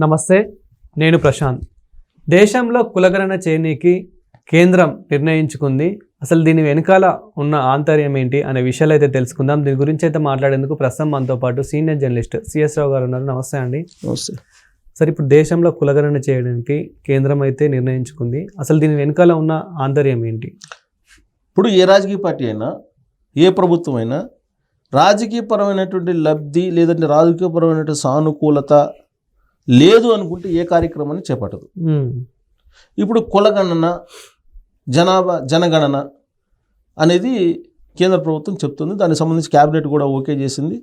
నమస్తే, నేను ప్రశాంత్. దేశంలో కులగణన చేయనీకి కేంద్రం నిర్ణయించుకుంది. అసలు దీని వెనకాల ఉన్న ఆంతర్యం ఏంటి అనే విషయాలు అయితే తెలుసుకుందాం. దీని గురించి అయితే మాట్లాడేందుకు ప్రస్తుతం మనతో పాటు సీనియర్ జర్నలిస్ట్ సిఎస్ రావు గారు ఉన్నారు. నమస్తే అండి. నమస్తే సార్, ఇప్పుడు దేశంలో కులగణన చేయడానికి కేంద్రం అయితే నిర్ణయించుకుంది. అసలు దీని వెనకాల ఉన్న ఆంతర్యం ఏంటి? ఇప్పుడు ఏ రాజకీయ పార్టీ అయినా, ఏ ప్రభుత్వం అయినా రాజకీయపరమైనటువంటి లబ్ధి లేదంటే రాజకీయపరమైనటువంటి సానుకూలత లేదు అనుకుంటే ఏ కార్యక్రమాన్ని చేపట్టదు. ఇప్పుడు కులగణన, జనగణన అనేది కేంద్ర ప్రభుత్వం చెప్తుంది. దానికి సంబంధించి క్యాబినెట్ కూడా ఓకే చేసింది.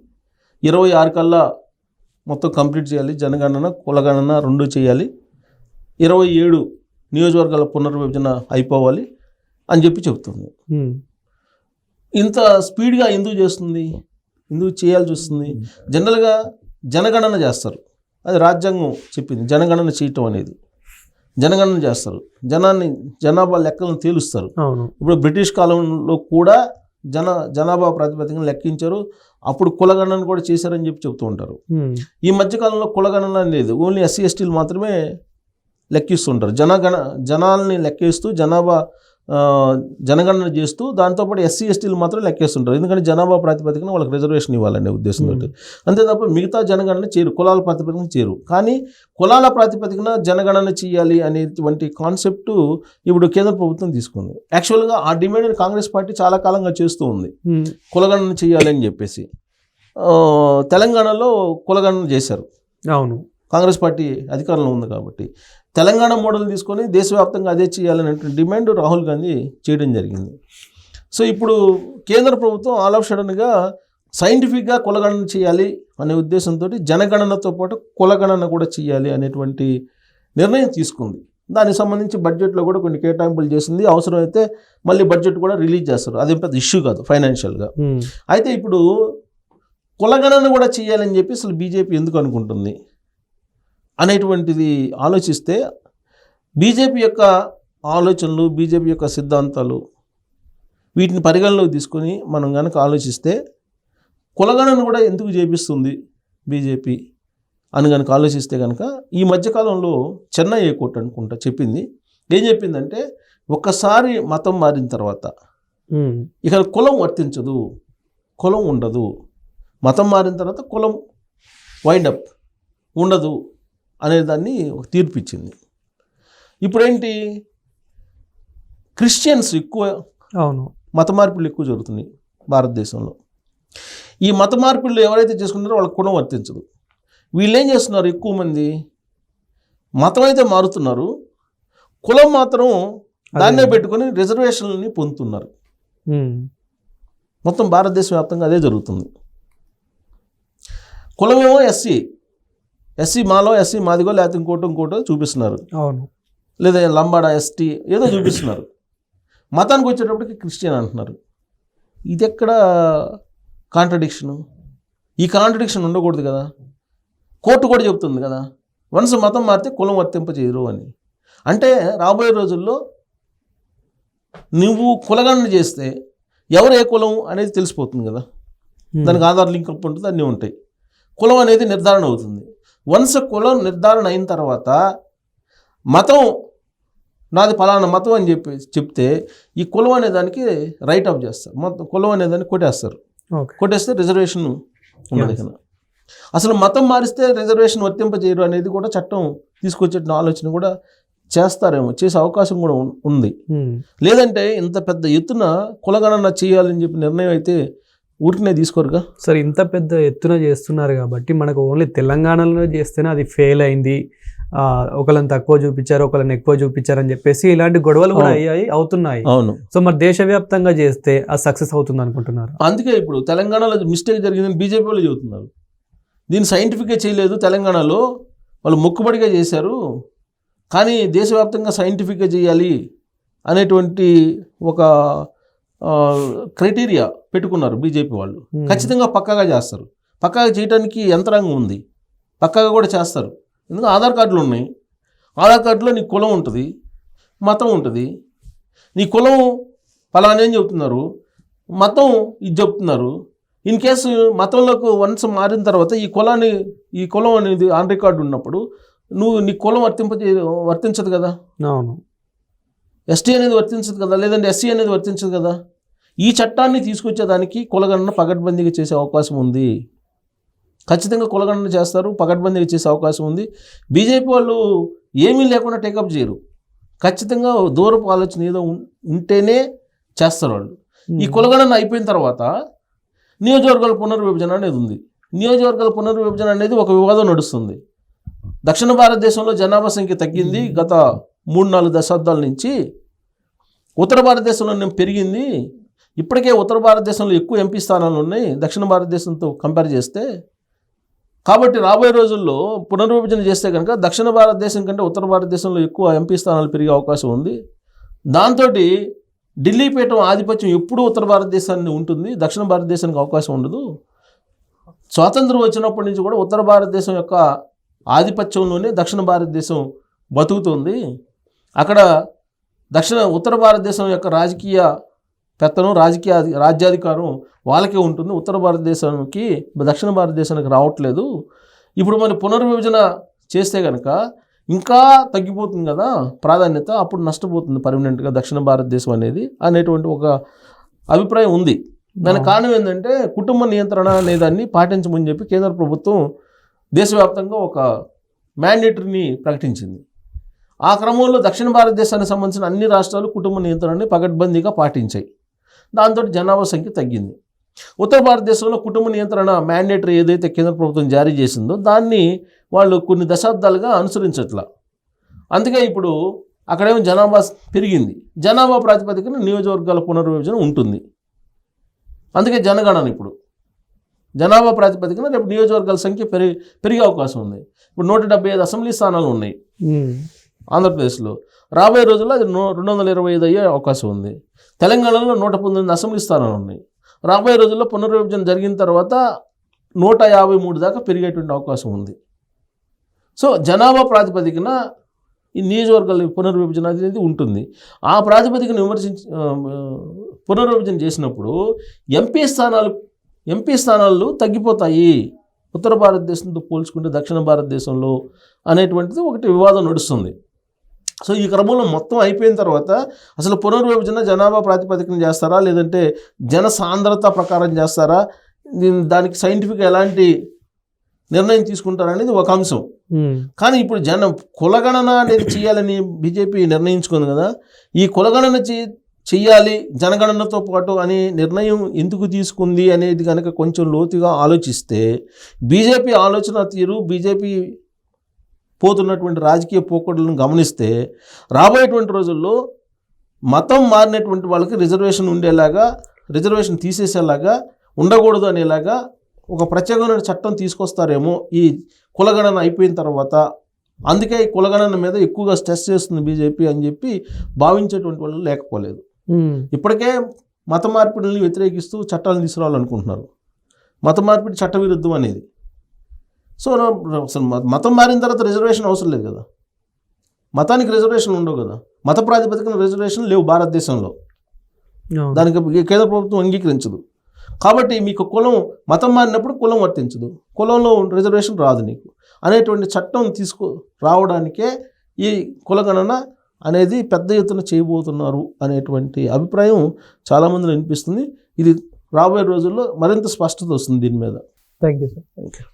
26 కల్లా మొత్తం కంప్లీట్ చేయాలి. జనగణన, కులగణన రెండు చేయాలి. 27 నియోజకవర్గాల పునర్విభజన అయిపోవాలి అని చెప్తుంది. ఇంత స్పీడ్గా ఎందుకు చేస్తుంది, ఎందుకు చేయాల్సి వస్తుంది? జనరల్గా జనగణన చేస్తారు, అది రాజ్యాంగం చెప్పింది. జనగణన చేయటం అనేది జనగణన చేస్తారు, జనాభా లెక్కలను తేలుస్తారు. ఇప్పుడు బ్రిటిష్ కాలంలో కూడా జనాభా ప్రాతిపదికన లెక్కించారు. అప్పుడు కులగణన కూడా చేశారని చెప్తూ ఉంటారు. ఈ మధ్యకాలంలో కులగణన లేదు, ఓన్లీ ఎస్సీ ఎస్టీలు మాత్రమే లెక్కిస్తుంటారు. జనాల్ని లెక్కిస్తూ జనగణన చేస్తూ దాంతోపాటు ఎస్సీ ఎస్టీలు మాత్రం లెక్కేస్తుంటారు. ఎందుకంటే జనాభా ప్రాతిపదికన వాళ్ళకి రిజర్వేషన్ ఇవ్వాలనే ఉద్దేశంతో. అంతే తప్ప మిగతా జనగణన చేరు, కులాల ప్రాతిపదికన చేరు. కానీ కులాల ప్రాతిపదికన జనగణన చేయాలి అనేటువంటి కాన్సెప్ట్ ఇప్పుడు కేంద్ర ప్రభుత్వం తీసుకుంది. యాక్చువల్గా ఆ డిమాండ్ కాంగ్రెస్ పార్టీ చాలా కాలంగా చేస్తూ ఉంది, కులగణన చేయాలి అని చెప్పేసి. తెలంగాణలో కులగణన చేశారు. అవును, కాంగ్రెస్ పార్టీ అధికారంలో ఉంది కాబట్టి తెలంగాణ మోడల్ తీసుకొని దేశవ్యాప్తంగా అదే చేయాలనేటువంటి డిమాండ్ రాహుల్ గాంధీ చేయడం జరిగింది. సో ఇప్పుడు కేంద్ర ప్రభుత్వం ఆల్ ఆఫ్ సడన్గా సైంటిఫిక్గా కులగణన చేయాలి అనే ఉద్దేశంతో జనగణనతో పాటు కులగణన కూడా చేయాలి అనేటువంటి నిర్ణయం తీసుకుంది. దానికి సంబంధించి బడ్జెట్లో కూడా కొన్ని కేటాయింపులు చేసింది. అవసరమైతే మళ్ళీ బడ్జెట్ కూడా రిలీజ్ చేస్తారు. అదేం పెద్ద ఇష్యూ కాదు ఫైనాన్షియల్గా. అయితే ఇప్పుడు కులగణన కూడా చేయాలని చెప్పి అసలు బీజేపీ ఎందుకు అనుకుంటుంది అనేటువంటిది ఆలోచిస్తే, బీజేపీ యొక్క ఆలోచనలు, బీజేపీ యొక్క సిద్ధాంతాలు, వీటిని పరిగణలోకి తీసుకొని మనం కనుక ఆలోచిస్తే కులగణన కూడా ఎందుకు చేపిస్తుంది బీజేపీ అని కనుక ఆలోచిస్తే కనుక, ఈ మధ్యకాలంలో చెన్నై హైకోర్టు అనుకుంటా చెప్పింది. ఏం చెప్పిందంటే, ఒక్కసారి మతం మారిన తర్వాత ఇక కులం వర్తించదు, కులం ఉండదు. మతం మారిన తర్వాత కులం వైండప్ ఉండదు అనేదాన్ని ఒక తీర్పు ఇచ్చింది. ఇప్పుడేంటి, క్రిస్టియన్స్ ఎక్కువ, అవును, మత మార్పులు ఎక్కువ జరుగుతున్నాయి భారతదేశంలో. ఈ మత మార్పులు ఎవరైతే చేసుకుంటారో వాళ్ళకి కులం వర్తించదు. వీళ్ళు ఏం చేస్తున్నారు, ఎక్కువ మంది మతం అయితే మారుతున్నారు, కులం మాత్రం దాన్నే పెట్టుకొని రిజర్వేషన్లని పొందుతున్నారు. మొత్తం భారతదేశ వ్యాప్తంగా అదే జరుగుతుంది. కులమేమో ఎస్సీ మాలో ఎస్సీ మాదిగో లేకపోతే ఇంకోటో చూపిస్తున్నారు. అవును, లేదా లంబాడా ఎస్టీ ఏదో చూపిస్తున్నారు. మతానికి వచ్చేటప్పటికి క్రిస్టియన్ అంటున్నారు. ఇది ఎక్కడ కాంట్రడిక్షను? ఈ కాంట్రడిక్షన్ ఉండకూడదు కదా. కోర్టు కూడా చెప్తుంది కదా, వన్స్ మతం మారితే కులం వర్తింపజేయరు అని. అంటే రాబోయే రోజుల్లో నువ్వు కులగణన చేస్తే ఎవరు ఏ కులం అనేది తెలిసిపోతుంది కదా. దానికి ఆధార్ లింక్ అప్ ఉంటుంది, అన్నీ ఉంటాయి. కులం అనేది నిర్ధారణ అవుతుంది. వన్స్ కులం నిర్ధారణ అయిన తర్వాత మతం, నాది ఫలానా మతం అని చెప్తే ఈ కులం అనే దానికి రైట్ ఆఫ్ చేస్తారు. మొత్తం కులం అనే దాన్ని కొట్టేస్తారు. కొట్టేస్తే రిజర్వేషన్ ఉండదు కదా. అసలు మతం మారిస్తే రిజర్వేషన్ వర్తింపజేయరు అనేది కూడా చట్టం తీసుకొచ్చే ఆలోచన కూడా చేస్తారేమో, చేసే అవకాశం కూడా ఉంది. లేదంటే ఇంత పెద్ద ఎత్తున కులగణన చేయాలని చెప్పి నిర్ణయం అయితే ఊరికనే తీసుకోరుగా. సరే, ఇంత పెద్ద ఎత్తున చేస్తున్నారు కాబట్టి మనకు ఓన్లీ తెలంగాణలో చేస్తేనే అది ఫెయిల్ అయింది, ఒకళ్ళని తక్కువ చూపించారు, ఒకళ్ళని ఎక్కువ చూపించారు అని చెప్పేసి ఇలాంటి గొడవలు కూడా అవుతున్నాయి. అవును. సో మరి దేశవ్యాప్తంగా చేస్తే అది సక్సెస్ అవుతుంది అనుకుంటున్నారు. అందుకే ఇప్పుడు తెలంగాణలో మిస్టేక్ జరిగిందని బీజేపీ వాళ్ళు చెబుతున్నారు. దీన్ని సైంటిఫిక్గా చేయలేదు, తెలంగాణలో వాళ్ళు మొక్కుబడిగా చేశారు, కానీ దేశవ్యాప్తంగా సైంటిఫిక్గా చేయాలి అనేటువంటి ఒక క్రైటీరియా పెట్టుకున్నారు బీజేపీ వాళ్ళు. ఖచ్చితంగా పక్కాగా చేస్తారు. పక్కాగా చేయడానికి యంత్రాంగం ఉంది, పక్కాగా కూడా చేస్తారు. ఎందుకంటే ఆధార్ కార్డులు ఉన్నాయి. ఆధార్ కార్డులో నీ కులం ఉంటుంది, మతం ఉంటుంది. నీ కులం ఫలానా ఏం చెప్తున్నారు, మతం ఇది చెప్తున్నారు. ఇన్ కేసు మతంలోకి వన్స్ మారిన తర్వాత ఈ కులం అనేది ఆన్ రికార్డు ఉన్నప్పుడు నువ్వు నీ కులం వర్తించదు కదా, అవును. ఎస్టీ అనేది వర్తించదు కదా, లేదంటే ఎస్సీ అనేది వర్తించదు కదా. ఈ చట్టాన్ని తీసుకొచ్చేదానికి కులగణన పకడ్బందీగా చేసే అవకాశం ఉంది. ఖచ్చితంగా కులగణన చేస్తారు, పకడ్బందీగా చేసే అవకాశం ఉంది. బీజేపీ వాళ్ళు ఏమీ లేకుండా టేకప్ చేయరు. ఖచ్చితంగా దూరపు ఆలోచన ఏదో ఉంటేనే చేస్తారు వాళ్ళు. ఈ కులగణన అయిపోయిన తర్వాత నియోజకవర్గాల పునర్విభజన అనేది ఉంది. నియోజకవర్గాల పునర్విభజన అనేది ఒక వివాదం నడుస్తుంది. దక్షిణ భారతదేశంలో జనాభా సంఖ్య తగ్గింది గత 3-4 దశాబ్దాల నుంచి. ఉత్తర భారతదేశంలో పెరిగింది. ఇప్పటికే ఉత్తర భారతదేశంలో ఎక్కువ ఎంపీ స్థానాలు ఉన్నాయి దక్షిణ భారతదేశంతో కంపేర్ చేస్తే. కాబట్టి రాబోయే రోజుల్లో పునర్విభజన చేస్తే కనుక దక్షిణ భారతదేశం కంటే ఉత్తర భారతదేశంలో ఎక్కువ ఎంపీ స్థానాలు పెరిగే అవకాశం ఉంది. దాంతో ఢిల్లీ పీఠం ఆధిపత్యం ఎప్పుడూ ఉత్తర భారతదేశాన్ని ఉంటుంది, దక్షిణ భారతదేశానికి అవకాశం ఉండదు. స్వాతంత్రం వచ్చినప్పటి నుంచి కూడా ఉత్తర భారతదేశం యొక్క ఆధిపత్యంలోనే దక్షిణ భారతదేశం బతుకుతుంది. అక్కడ ఉత్తర భారతదేశం యొక్క రాజకీయ పెత్తనం, రాజ్యాధికారం వాళ్ళకే ఉంటుంది, ఉత్తర భారతదేశానికి దక్షిణ భారతదేశానికి రావట్లేదు. ఇప్పుడు మరి పునర్విభజన చేస్తే కనుక ఇంకా తగ్గిపోతుంది కదా ప్రాధాన్యత, అప్పుడు నష్టపోతుంది పర్మనెంట్గా దక్షిణ భారతదేశం అనేటువంటి ఒక అభిప్రాయం ఉంది. దానికి కారణం ఏంటంటే కుటుంబ నియంత్రణ అనేదాన్ని పాటించమని చెప్పి కేంద్ర ప్రభుత్వం దేశవ్యాప్తంగా ఒక మ్యాండేటరీని ప్రకటించింది. ఆ క్రమంలో దక్షిణ భారతదేశానికి సంబంధించిన అన్ని రాష్ట్రాలు కుటుంబ నియంత్రణని పకడ్బందీగా పాటించాయి. దాంతో జనాభా సంఖ్య తగ్గింది. ఉత్తర భారతదేశంలో కుటుంబ నియంత్రణ మ్యాండేటరీ ఏదైతే కేంద్ర ప్రభుత్వం జారీ చేసిందో దాన్ని వాళ్ళు కొన్ని దశాబ్దాలుగా అనుసరించట్లా. అందుకే ఇప్పుడు అక్కడేమో జనాభా పెరిగింది. జనాభా ప్రాతిపదికన నియోజకవర్గాల పునర్విభజన ఉంటుంది. అందుకే జనగణన ఇప్పుడు జనాభా ప్రాతిపదికన రేపు నియోజకవర్గాల సంఖ్య పెరిగే అవకాశం ఉంది. ఇప్పుడు 175 అసెంబ్లీ స్థానాలు ఉన్నాయి ఆంధ్రప్రదేశ్లో. రాబోయే రోజుల్లో అది 225 అయ్యే అవకాశం ఉంది. తెలంగాణలో 119 అసెంబ్లీ స్థానాలు ఉన్నాయి. రాబోయే రోజుల్లో పునర్విభజన జరిగిన తర్వాత 153 దాకా పెరిగేటువంటి అవకాశం ఉంది. సో జనాభా ప్రాతిపదికన ఈ నియోజకవర్గాల పునర్విభజన అనేది ఉంటుంది. ఆ ప్రాతిపదికను పునర్విభజన చేసినప్పుడు ఎంపీ స్థానాలు తగ్గిపోతాయి ఉత్తర భారతదేశంతో పోల్చుకుంటే దక్షిణ భారతదేశంలో అనేటువంటిది ఒకటి వివాదం నడుస్తుంది. సో ఈ క్రమంలో మొత్తం అయిపోయిన తర్వాత అసలు పునర్విభజన జనాభా ప్రాతిపదికన చేస్తారా, లేదంటే జన సాంద్రత ప్రకారం చేస్తారా, దానికి సైంటిఫిక్ ఎలాంటి నిర్ణయం తీసుకుంటారనేది ఒక అంశం. కానీ ఇప్పుడు కులగణన అనేది చేయాలని బీజేపీ నిర్ణయించుకుంది కదా. ఈ కులగణన చెయ్యాలి జనగణనతో పాటు అనే నిర్ణయం ఎందుకు తీసుకుంది అనేది కనుక కొంచెం లోతుగా ఆలోచిస్తే, బీజేపీ ఆలోచన తీరు, బీజేపీ పోతున్నటువంటి రాజకీయ పోకడలను గమనిస్తే రాబోయేటువంటి రోజుల్లో మతం మారినటువంటి వాళ్ళకి రిజర్వేషన్ తీసేసేలాగా ఉండకూడదు అనేలాగా ఒక ప్రత్యేకమైన చట్టం తీసుకొస్తారేమో ఈ కులగణన అయిపోయిన తర్వాత. అందుకే ఈ కులగణన మీద ఎక్కువగా స్ట్రెస్ చేస్తుంది బీజేపీ అని చెప్పి భావించేటువంటి వాళ్ళు లేకపోలేదు. ఇప్పటికే మత మార్పిడిని వ్యతిరేకిస్తూ చట్టాలను తీసుకురావాలనుకుంటున్నారు. మత మార్పిడి చట్టవిరుద్ధం అనేది. సో అసలు మతం మారిన తర్వాత రిజర్వేషన్ అవసరం లేదు కదా, మతానికి రిజర్వేషన్ ఉండవు కదా, మత ప్రాతిపదికన రిజర్వేషన్ లేవు భారతదేశంలో. దానికి కేంద్ర ప్రభుత్వం అంగీకరించదు. కాబట్టి మీకు మతం మారినప్పుడు కులం వర్తించదు, కులంలో రిజర్వేషన్ రాదు నీకు అనేటువంటి చట్టం రావడానికే ఈ కులగణన అనేది పెద్ద ఎత్తున చేయబోతున్నారు అనేటువంటి అభిప్రాయం చాలామందిలో వినిపిస్తుంది. ఇది రాబోయే రోజుల్లో మరింత స్పష్టత వస్తుంది దీని మీద. Thank you sir. Thank you.